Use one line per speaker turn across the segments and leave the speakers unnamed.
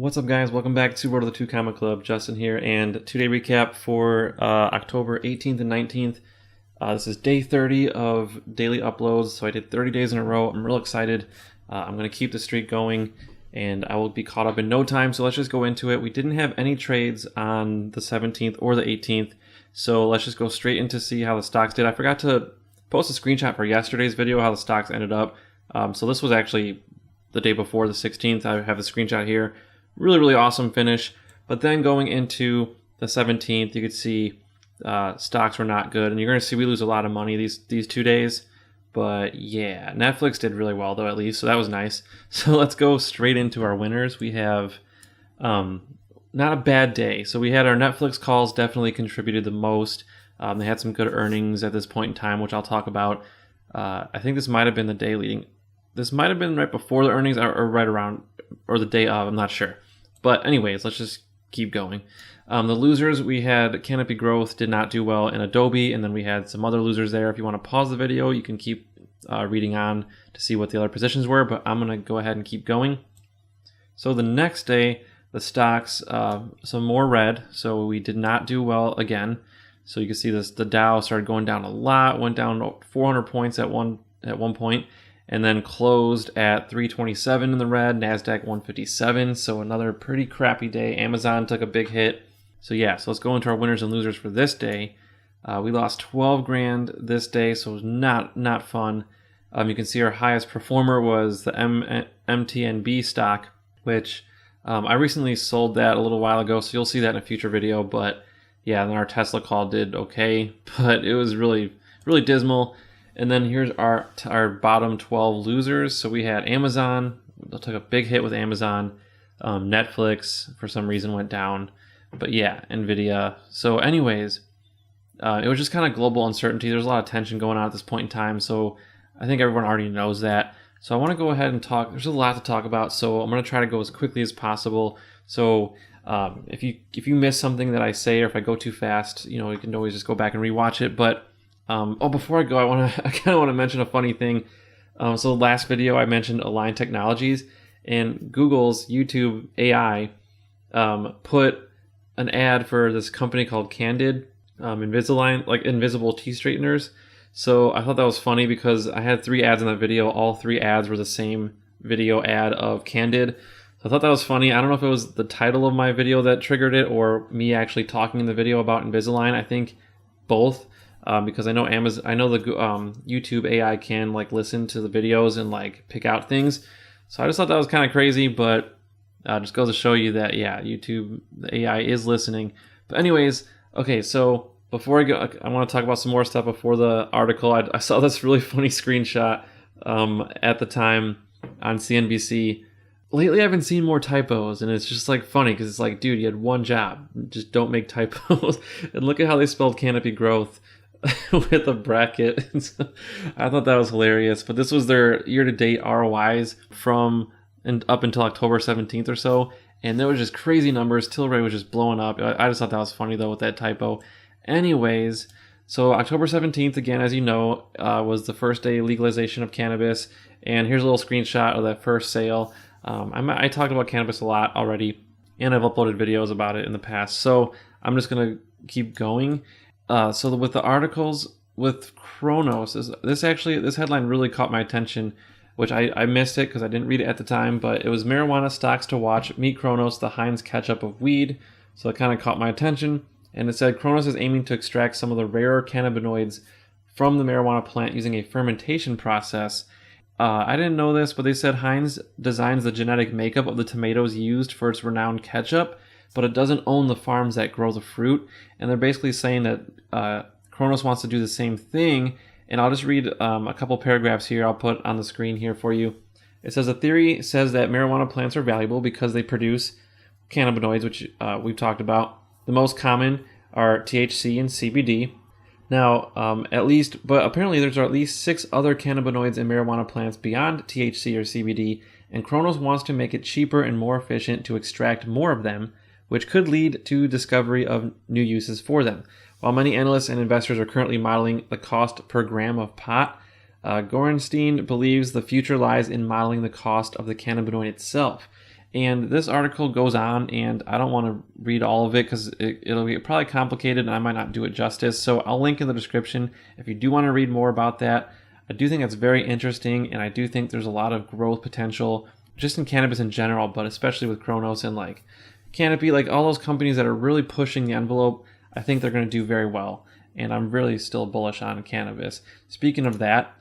What's up, guys? Welcome back to World of the Two Comic Club. Justin here, and two-day recap for October 18th and 19th. This is day 30 of daily uploads, so I did 30 days in a row. I'm real excited. I'm going to keep the streak going, and I will be caught up in no time, so let's just go into it. We didn't have any trades on the 17th or the 18th, so let's just go straight into see how the stocks did. I forgot to post a screenshot for yesterday's video, how the stocks ended up. So this was actually the day before, the 16th. I have the screenshot here. Really awesome finish. But then going into the 17th, you could see stocks were not good, and you're going to see we lose a lot of money these 2 days. But yeah, Netflix did really well though, at least, so that was nice. So let's go straight into our winners. We have not a bad day. So we had our Netflix calls definitely contributed the most. They had some good earnings at this point in time, which I'll talk about. I think this might have been the day leading. This might have been right before the earnings or right around or the day of. I'm not sure. But anyways, let's just keep going. The losers, we had Canopy Growth did not do well in Adobe, and then we had some other losers there. If you want to pause the video, you can keep reading on to see what the other positions were, but I'm going to go ahead and keep going. So the next day, the stocks, some more red, so we did not do well again. So you can see this, the Dow started going down a lot, went down 400 points at one point, and then closed at 327 in the red, NASDAQ 157, so another pretty crappy day. Amazon took a big hit. So yeah, so let's go into our winners and losers for this day. We lost 12 grand this day, so it was not fun. You can see our highest performer was the MTNB stock, which I recently sold that a little while ago, so you'll see that in a future video. But yeah, then our Tesla call did okay, but it was really dismal. And then here's our bottom 12 losers. So we had Amazon. They took a big hit with Amazon. Netflix, for some reason, went down. But yeah, NVIDIA. So anyways, it was just kind of global uncertainty. There's a lot of tension going on at this point in time. So I think everyone already knows that. So I want to go ahead and talk. There's a lot to talk about. So I'm going to try to go as quickly as possible. So if you miss something that I say, or if I go too fast, you can always just go back and rewatch it. But before I go, I kind of want to mention a funny thing. So last video I mentioned Align Technologies, and Google's YouTube AI put an ad for this company called Candid, Invisalign, like invisible teeth straighteners. So I thought that was funny because I had 3 ads in that video. All 3 ads were the same video ad of Candid. So I thought that was funny. I don't know if it was the title of my video that triggered it or me actually talking in the video about Invisalign. I think both. Because I know the YouTube AI can listen to the videos and pick out things. So I just thought that was kind of crazy, but just goes to show you that YouTube, the AI is listening. But anyways, okay, so before I go, I want to talk about some more stuff before the article. I saw this really funny screenshot at the time on CNBC. Lately, I've been seeing more typos, and it's just funny because it's dude, you had one job, just don't make typos. And look at how they spelled Canopy Growth with a bracket. I thought that was hilarious. But this was their year-to-date ROIs from and up until October 17th or so, and there was just crazy numbers. Tilray was just blowing up. I just thought that was funny though with that typo. Anyways, so October 17th, again, as you know, was the first day legalization of cannabis, and here's a little screenshot of that first sale. I talked about cannabis a lot already, and I've uploaded videos about it in the past, so I'm just gonna keep going. So with the articles with Cronos, this headline really caught my attention, which I missed it because I didn't read it at the time, but it was marijuana stocks to watch, meet Cronos, the Heinz ketchup of weed. So it kind of caught my attention. And it said Cronos is aiming to extract some of the rarer cannabinoids from the marijuana plant using a fermentation process. I didn't know this, but they said Heinz designs the genetic makeup of the tomatoes used for its renowned ketchup, but it doesn't own the farms that grow the fruit. And they're basically saying that Cronos wants to do the same thing. And I'll just read a couple paragraphs here I'll put on the screen here for you. It says, a theory says that marijuana plants are valuable because they produce cannabinoids, which we've talked about. The most common are THC and CBD. Now, but apparently there's at least 6 other cannabinoids in marijuana plants beyond THC or CBD, and Cronos wants to make it cheaper and more efficient to extract more of them, which could lead to discovery of new uses for them. While many analysts and investors are currently modeling the cost per gram of pot, Gorenstein believes the future lies in modeling the cost of the cannabinoid itself. And this article goes on, and I don't want to read all of it because it'll be probably complicated and I might not do it justice. So I'll link in the description if you do want to read more about that. I do think that's very interesting, and I do think there's a lot of growth potential just in cannabis in general, but especially with Cronos and like Canopy, like all those companies that are really pushing the envelope. I think they're going to do very well, and I'm really still bullish on cannabis. Speaking of that,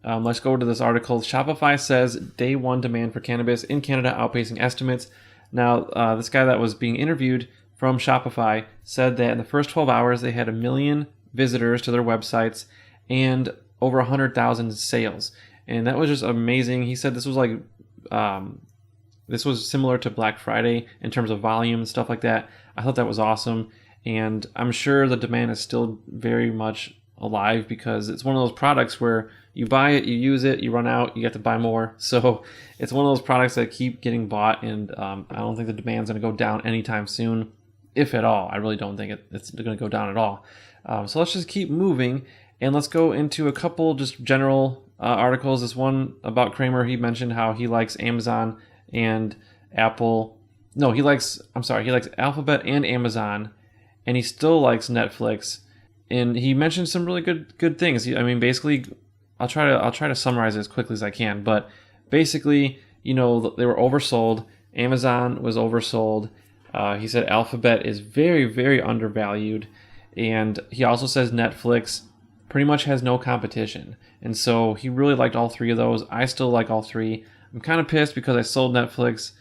let's go to this article. Shopify says day one demand for cannabis in Canada outpacing estimates. Now, this guy that was being interviewed from Shopify said that in the first 12 hours, they had 1 million visitors to their websites and over 100,000 sales. And that was just amazing. He said this was like, this was similar to Black Friday in terms of volume and stuff like that. I thought that was awesome. And I'm sure the demand is still very much alive because it's one of those products where you buy it, you use it, you run out, you get to buy more. So it's one of those products that keep getting bought, and I don't think the demand's going to go down anytime soon, if at all. I really don't think it's going to go down at all. So let's just keep moving, and let's go into a couple just general articles. This one about Kramer, he mentioned how he likes Amazon and Apple. No, he likes Alphabet and Amazon, and he still likes Netflix. And he mentioned some really good things. Basically, I'll try to summarize it as quickly as I can. But basically, they were oversold. Amazon was oversold. He said Alphabet is very, very undervalued. And he also says Netflix pretty much has no competition. And so he really liked all three of those. I still like all three. I'm kind of pissed because I sold Netflix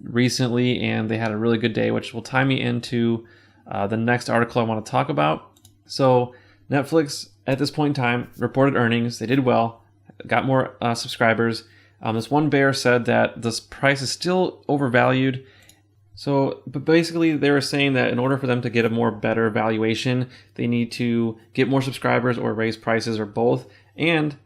recently and they had a really good day, which will tie me into the next article I want to talk about. So Netflix, at this point in time, reported earnings. They did well, got more subscribers. This one bear said that this price is still overvalued. But basically they were saying that in order for them to get a more better valuation, they need to get more subscribers or raise prices or both. And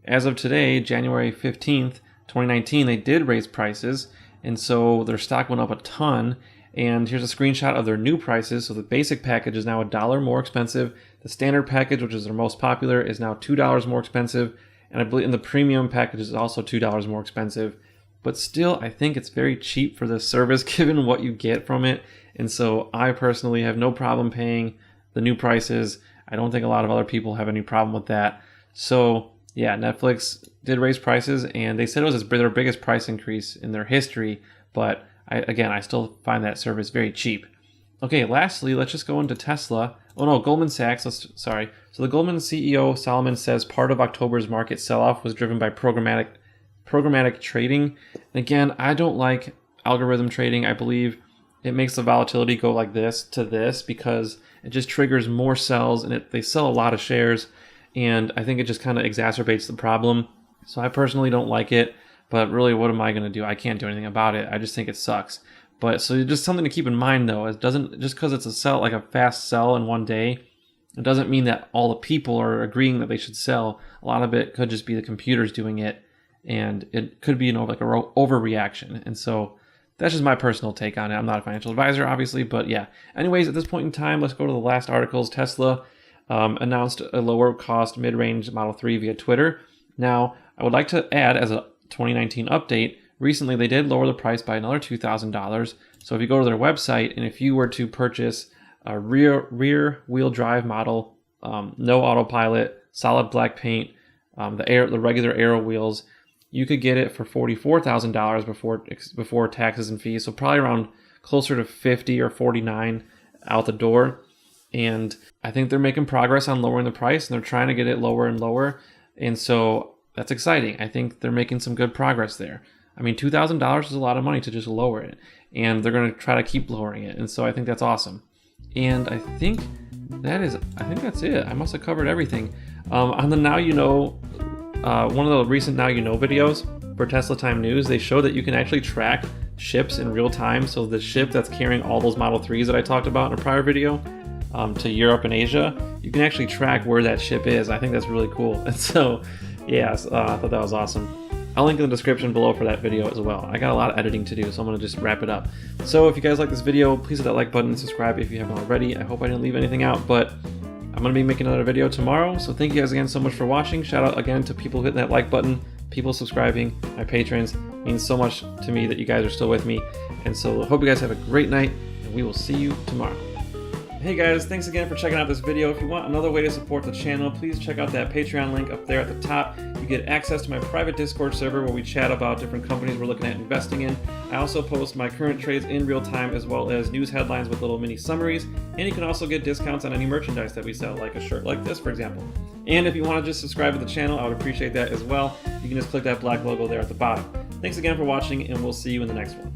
as of today, January 15th, 2019, they did raise prices. And so their stock went up a ton. And here's a screenshot of their new prices. So the basic package is now $1 more expensive. The standard package, which is their most popular, is now $2 more expensive. And I believe in the premium package is also $2 more expensive. But still, I think it's very cheap for this service given what you get from it. And so I personally have no problem paying the new prices. I don't think a lot of other people have any problem with that. So yeah, Netflix did raise prices, and they said it was their biggest price increase in their history. But I still find that service very cheap. Okay, lastly, let's just go into Tesla. Oh no, Goldman Sachs. So the Goldman CEO Solomon says part of October's market sell-off was driven by programmatic trading. And again, I don't like algorithm trading. I believe it makes the volatility go like this to this because it just triggers more sells, and they sell a lot of shares, and I think it just kind of exacerbates the problem. So I personally don't like it. But really, what am I going to do? I can't do anything about it. I just think it sucks. But so just something to keep in mind, though. It doesn't, just because it's a sell, like a fast sell in one day, it doesn't mean that all the people are agreeing that they should sell. A lot of it could just be the computers doing it, and it could be like a overreaction. And so that's just my personal take on it. I'm not a financial advisor, obviously, but yeah. Anyways, at this point in time, let's go to the last articles. Tesla announced a lower cost mid-range Model 3 via Twitter. Now, I would like to add as a 2019 update, recently they did lower the price by another $2,000. So if you go to their website, and if you were to purchase a rear wheel drive model, no autopilot, solid black paint, the regular Aero wheels, you could get it for $44,000 before taxes and fees. So probably around closer to 50 or 49 out the door. And I think they're making progress on lowering the price, and they're trying to get it lower and lower. And so that's exciting. I think they're making some good progress there. I mean, $2,000 is a lot of money to just lower it, and they're going to try to keep lowering it. And so I think that's awesome. And I think that's it. I must have covered everything. On the Now You Know, one of the recent Now You Know videos for Tesla Time News, they show that you can actually track ships in real time. So the ship that's carrying all those Model 3s that I talked about in a prior video to Europe and Asia, you can actually track where that ship is. I think that's really cool. And so yeah, I thought that was awesome. I'll link in the description below for that video as well. I got a lot of editing to do, so I'm going to just wrap it up. So if you guys like this video, please hit that like button and subscribe if you haven't already. I hope I didn't leave anything out, but I'm going to be making another video tomorrow. So thank you guys again so much for watching. Shout out again to people hitting that like button, people subscribing, my patrons. It means so much to me that you guys are still with me. And so I hope you guys have a great night, and we will see you tomorrow. Hey guys, thanks again for checking out this video. If you want another way to support the channel, please check out that Patreon link up there at the top. You get access to my private Discord server where we chat about different companies we're looking at investing in. I also post my current trades in real time, as well as news headlines with little mini summaries. And you can also get discounts on any merchandise that we sell, like a shirt like this, for example. And if you want to just subscribe to the channel, I would appreciate that as well. You can just click that black logo there at the bottom. Thanks again for watching, and we'll see you in the next one.